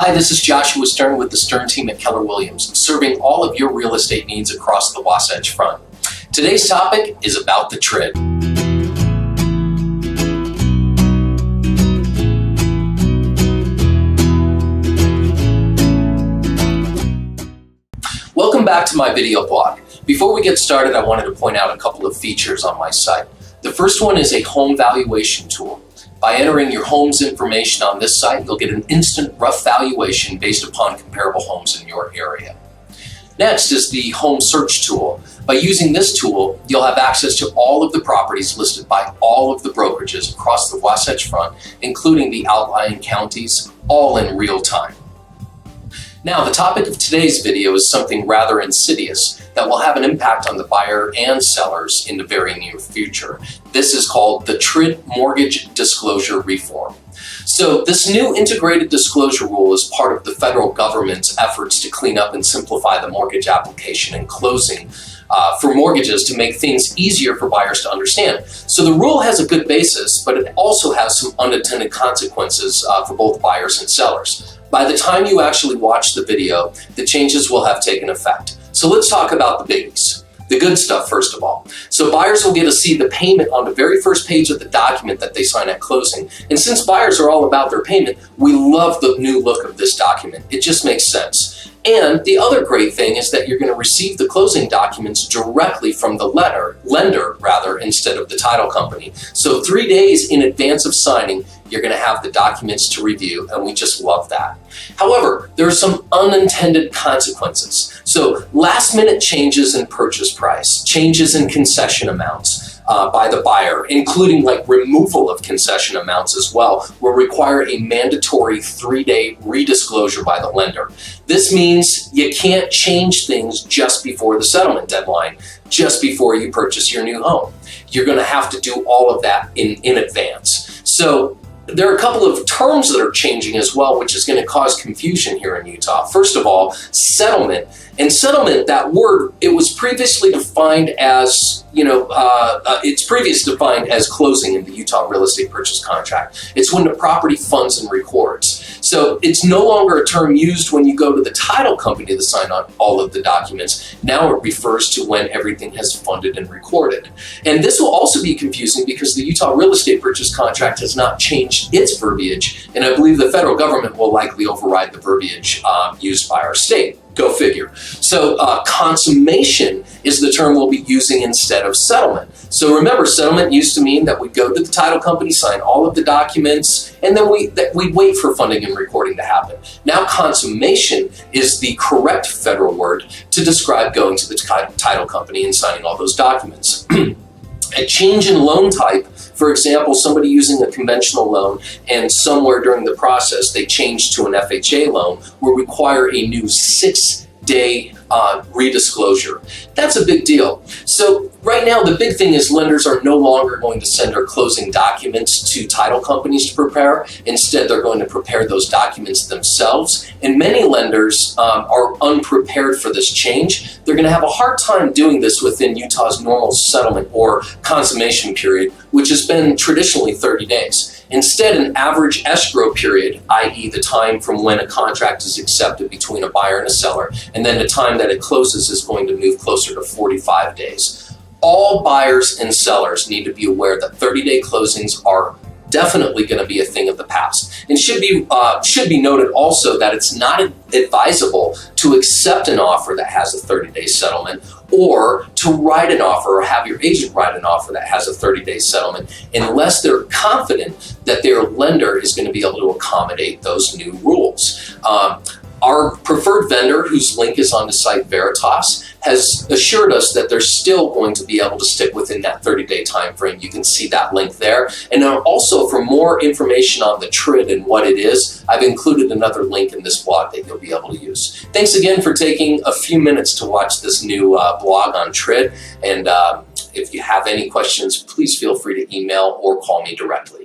Hi, this is Joshua Stern with the Stern team at Keller Williams, serving all of your real estate needs across the Wasatch Front. Today's topic is about the TRID. Welcome back to my video blog. Before we get started, I wanted to point out a couple of features on my site. The first one is a home valuation tool. By entering your home's information on this site, you'll get an instant rough valuation based upon comparable homes in your area. Next is the home search tool. By using this tool, you'll have access to all of the properties listed by all of the brokerages across the Wasatch Front, including the outlying counties, all in real time. Now, the topic of today's video is something rather insidious that will have an impact on the buyer and sellers in the very near future. This is called the TRID mortgage disclosure reform. So this new integrated disclosure rule is part of the federal government's efforts to clean up and simplify the mortgage application and closing for mortgages to make things easier for buyers to understand. So the rule has a good basis, but it also has some unintended consequences for both buyers and sellers. By the time you actually watch the video, the changes will have taken effect. So let's talk about the biggies. The good stuff, first of all. So buyers will get to see the payment on the very first page of the document that they sign at closing. And since buyers are all about their payment, we love the new look of this document. It just makes sense. And the other great thing is that you're going to receive the closing documents directly from the lender, instead of the title company. So 3 days in advance of signing, you're going to have the documents to review, and we just love that. However, there are some unintended consequences. So last minute changes in purchase price, changes in concession amounts by the buyer, including like removal of concession amounts as well, will require a mandatory 3-day redisclosure by the lender. This means you can't change things just before the settlement deadline, just before you purchase your new home. You're going to have to do all of that in advance. So there are a couple of terms that are changing as well, which is going to cause confusion here in Utah. First of all, settlement. And settlement, that word, it was previously defined as, it's previously defined as closing in the Utah real estate purchase contract. It's when the property funds and records. So it's no longer a term used when you go to the title company to sign on all of the documents. Now it refers to when everything has funded and recorded. And this will also be confusing because the Utah real estate purchase contract has not changed its verbiage, and I believe the federal government will likely override the verbiage used by our state. Go figure. So consummation is the term we'll be using instead of settlement. So remember, settlement used to mean that we'd go to the title company, sign all of the documents, and then we'd wait for funding and recording to happen. Now consummation is the correct federal word to describe going to the title company and signing all those documents. A change in loan type, for example, somebody using a conventional loan and somewhere during the process they change to an FHA loan, will require a new 6-day redisclosure. That's a big deal. So right now the big thing is lenders are no longer going to send their closing documents to title companies to prepare. Instead, they're going to prepare those documents themselves. And many lenders are unprepared for this change. They're going to have a hard time doing this within Utah's normal settlement or consummation period, which has been traditionally 30 days. Instead, an average escrow period, i.e. the time from when a contract is accepted between a buyer and a seller, and then the time that it closes is going to move closer to 45 days. All buyers and sellers need to be aware that 30-day closings are definitely going to be a thing of the past. And should be noted also that it's not advisable to accept an offer that has a 30-day settlement, or to write an offer or have your agent write an offer that has a 30-day settlement unless they're confident that their lender is going to be able to accommodate those new rules. Our preferred vendor, whose link is on the site Veritas, has assured us that they're still going to be able to stick within that 30-day time frame. You can see that link there. And then also, for more information on the TRID and what it is, I've included another link in this blog that you'll be able to use. Thanks again for taking a few minutes to watch this new blog on TRID. And if you have any questions, please feel free to email or call me directly.